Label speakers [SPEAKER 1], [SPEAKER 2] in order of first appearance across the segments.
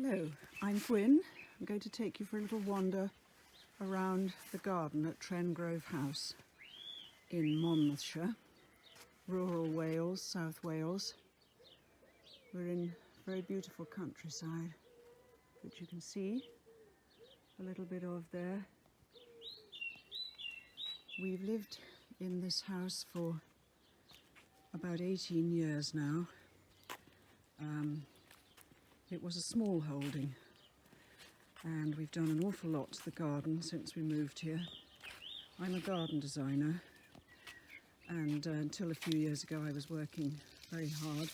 [SPEAKER 1] Hello, I'm Guin. I'm going to take you for a little wander around the garden at Trengrove House in Monmouthshire, rural Wales, South Wales. We're in very beautiful countryside, which you can see a little bit of there. We've lived in this house for about 18 years now. It was a small holding, and we've done an awful lot to the garden since we moved here. I'm a garden designer, and until a few years ago I was working very hard,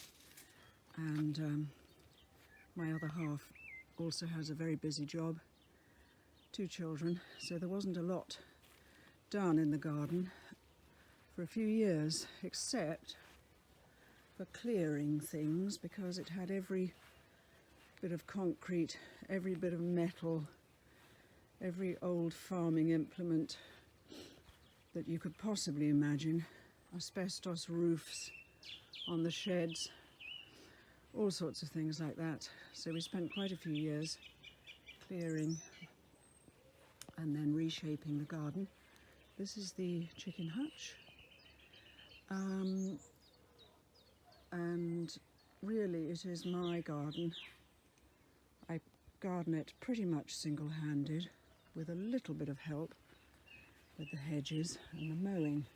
[SPEAKER 1] and my other half also has a very busy job, 2 children, so there wasn't a lot done in the garden for a few years, except for clearing things, because it had every bit of concrete, every bit of metal, every old farming implement that you could possibly imagine, asbestos roofs on the sheds, all sorts of things like that. So we spent quite a few years clearing and then reshaping the garden. This is the Chicken Hutch, and really it is my garden. I garden it pretty much single-handed, with a little bit of help with the hedges and the mowing.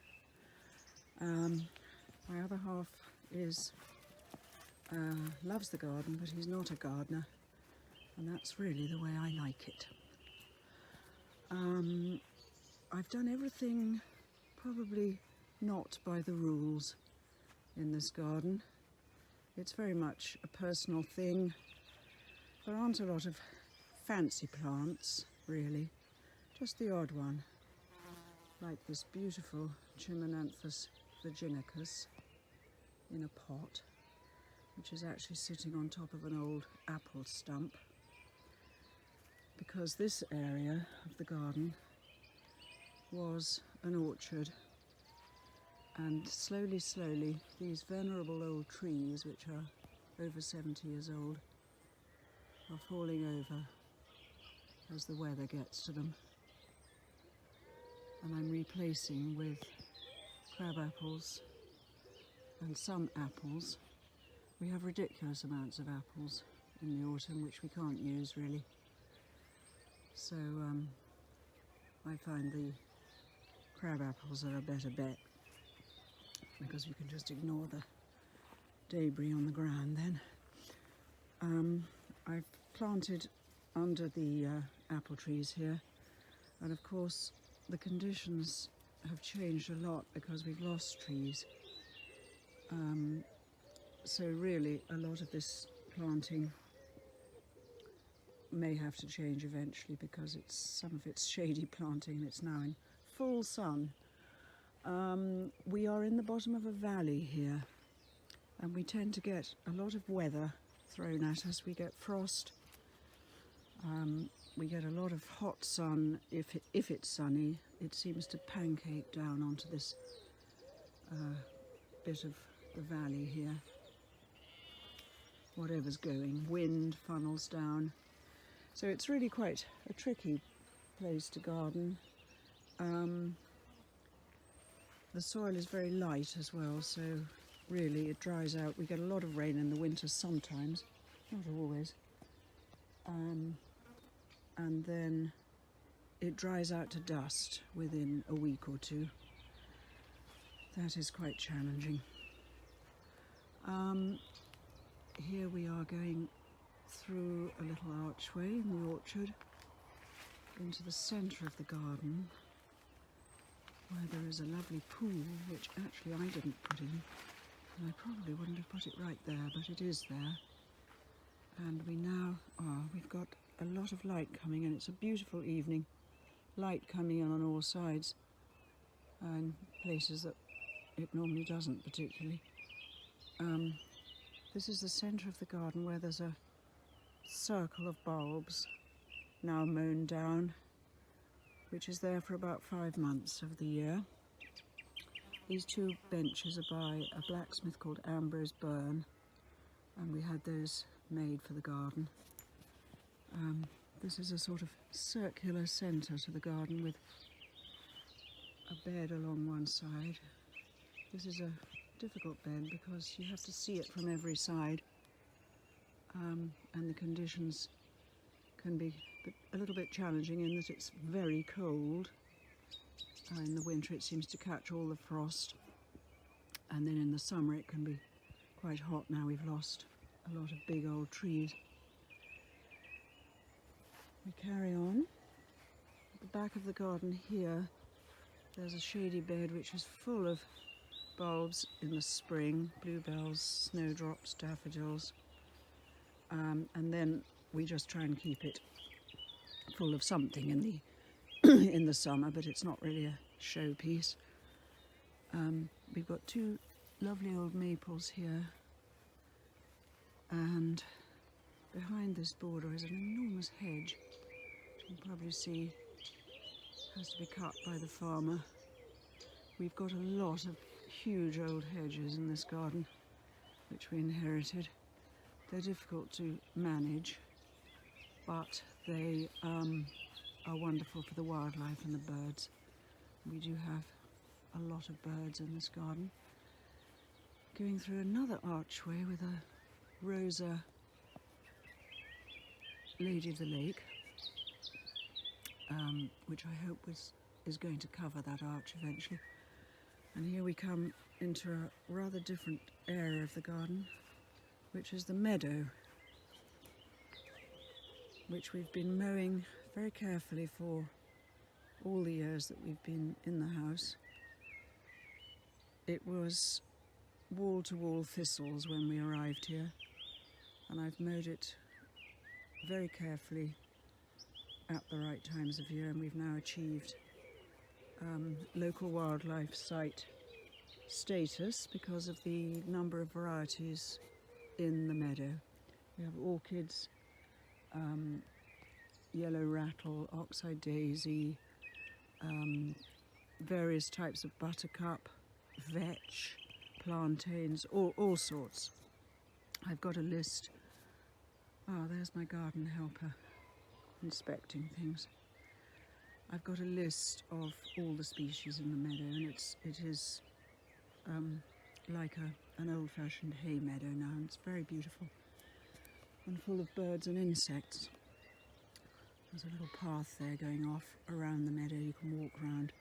[SPEAKER 1] My other half loves the garden, but he's not a gardener, and that's really the way I like it. I've done everything probably not by the rules in this garden. It's very much a personal thing. There aren't a lot of fancy plants, really, just the odd one, like this beautiful Chimonanthus virginicus in a pot, which is actually sitting on top of an old apple stump, because this area of the garden was an orchard, and slowly these venerable old trees, which are over 70 years old, are falling over as the weather gets to them, and I'm replacing with crab apples and some apples. We have ridiculous amounts of apples in the autumn which we can't use really, so I find the crab apples are a better bet, because you can just ignore the debris on the ground then. I've planted under the apple trees here, and of course the conditions have changed a lot because we've lost trees. So really a lot of this planting may have to change eventually, because some of it's shady planting and it's now in full sun. We are in the bottom of a valley here, and we tend to get a lot of weather thrown at us. We get frost, we get a lot of hot sun. If it's sunny, it seems to pancake down onto this bit of the valley here. Whatever's going, wind funnels down. So it's really quite a tricky place to garden. The soil is very light as well, so really it dries out. We get a lot of rain in the winter sometimes, not always, and then it dries out to dust within a week or two. That is quite challenging. Here we are going through a little archway in the orchard into the centre of the garden, where there is a lovely pool, which actually I didn't put in, and I probably wouldn't have put it right there, but it is there. And we've got a lot of light coming in. It's a beautiful evening, light coming in on all sides, and places that it normally doesn't particularly. This is the centre of the garden, where there's a circle of bulbs now mown down, which is there for about 5 months of the year. These 2 benches are by a blacksmith called Ambrose Byrne, and we had those made for the garden. This is a sort of circular centre to the garden with a bed along one side. This is a difficult bed because you have to see it from every side, and the conditions can be a little bit challenging in that it's very cold. In the winter it seems to catch all the frost, and then in the summer it can be quite hot. Now we've lost a lot of big old trees. We carry on. At the back of the garden here there's a shady bed which is full of bulbs in the spring, bluebells, snowdrops, daffodils, and then we just try and keep it full of something in the in the summer, but it's not really a showpiece. We've got two lovely old maples here, and behind this border is an enormous hedge, which you can probably see has to be cut by the farmer. We've got a lot of huge old hedges in this garden, which we inherited. They're difficult to manage, but they are wonderful for the wildlife and the birds. We do have a lot of birds in this garden. Going through another archway with a Rosa Lady of the Lake, which I hope is going to cover that arch eventually. And here we come into a rather different area of the garden, which is the meadow, which we've been mowing very carefully for all the years that we've been in the house. It was wall-to-wall thistles when we arrived here, and I've mowed it very carefully at the right times of year, and we've now achieved local wildlife site status because of the number of varieties in the meadow. We have orchids, yellow rattle, oxeye daisy, various types of buttercup, vetch, plantains, all sorts. I've got a list. Oh, there's my garden helper inspecting things. I've got a list of all the species in the meadow, and it is like an old-fashioned hay meadow now, and it's very beautiful and full of birds and insects. There's a little path there going off around the meadow. You can walk round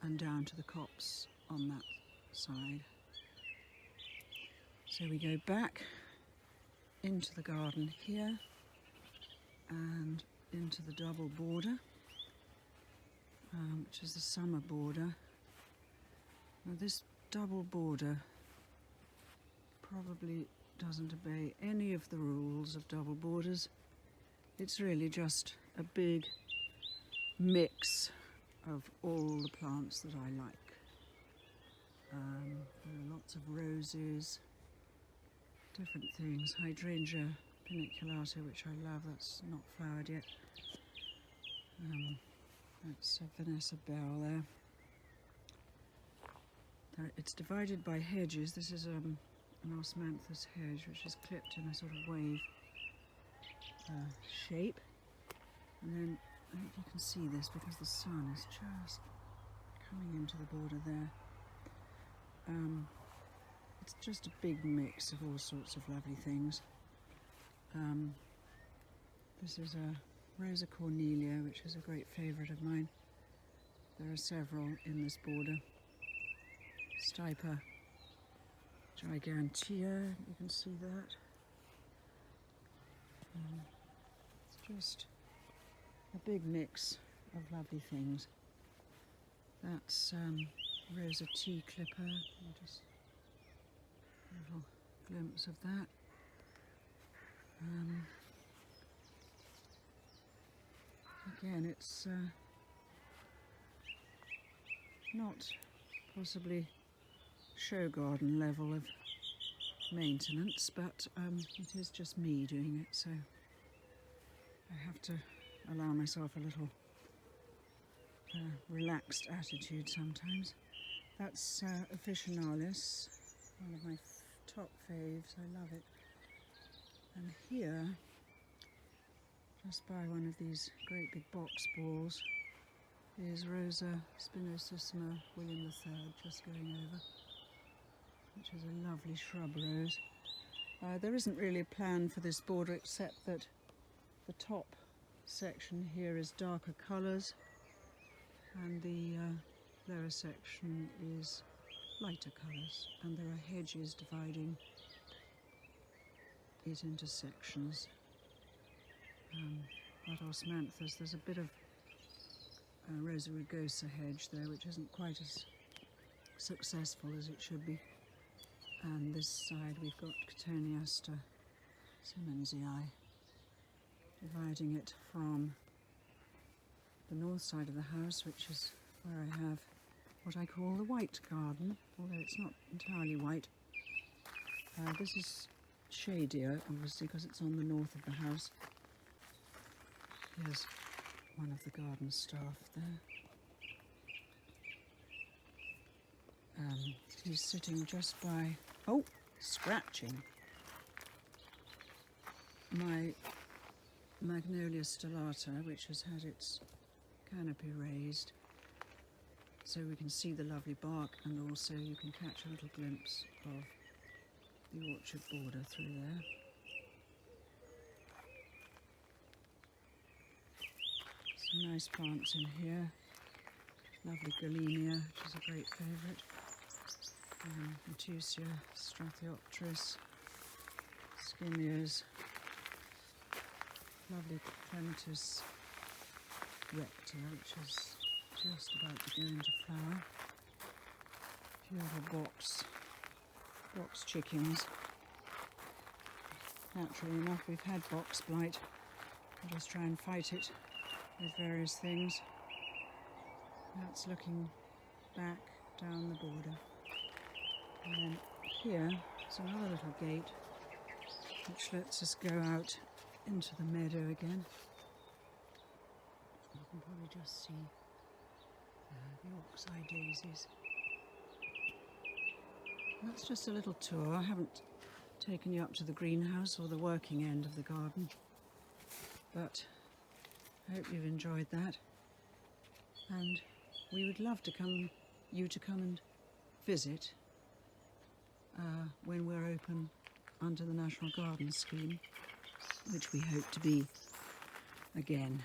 [SPEAKER 1] and down to the copse on that side. So we go back into the garden here and into the double border, which is the summer border. Now this double border probably doesn't obey any of the rules of double borders. It's really just a big mix of all the plants that I like. There are lots of roses, different things. Hydrangea paniculata, which I love, that's not flowered yet. That's Vanessa Bell there. It's divided by hedges. This is an osmanthus hedge, which is clipped in a sort of wave shape. And then, I hope you can see this because the sun is just coming into the border there. It's just a big mix of all sorts of lovely things. This is a Rosa cornelia, which is a great favourite of mine. There are several in this border. Stipa gigantea, you can see that. It's just a big mix of lovely things. That's Rosa tea clipper. Just a little glimpse of that. Again, it's not possibly show garden level of maintenance, but it is just me doing it, so I have to allow myself a little relaxed attitude sometimes. That's Officinalis, one of my top faves. I love it. And here just by one of these great big box balls is Rosa spinosissima William III, just going over, which is a lovely shrub rose. There isn't really a plan for this border except that the top section here is darker colours and the lower section is lighter colours, and there are hedges dividing it into sections. At Osmanthus there's a bit of Rosa rugosa hedge there, which isn't quite as successful as it should be. And this side we've got Cotoneaster Simmonsii, dividing it from the north side of the house, which is where I have what I call the white garden, although it's not entirely white. This is shadier, obviously, because it's on the north of the house. Here's one of the garden staff there. He's sitting just by, oh, scratching my Magnolia stellata, which has had its canopy raised, so we can see the lovely bark, and also you can catch a little glimpse of the orchard border through there. Some nice plants in here. Lovely Galenia, which is a great favourite. Metusia, Strathiopteris, Skimias. Lovely Clematis recta, which is just about to go into flower. A few little box chickens. Naturally enough, we've had box blight. We'll just try and fight it with various things. That's looking back down the border. And then here is another little gate which lets us go out into the meadow again. You can probably just see the oxeye daisies. That's just a little tour. I haven't taken you up to the greenhouse or the working end of the garden, but I hope you've enjoyed that. And we would love to you to come and visit when we're open under the National Garden Scheme, which we hope to be again.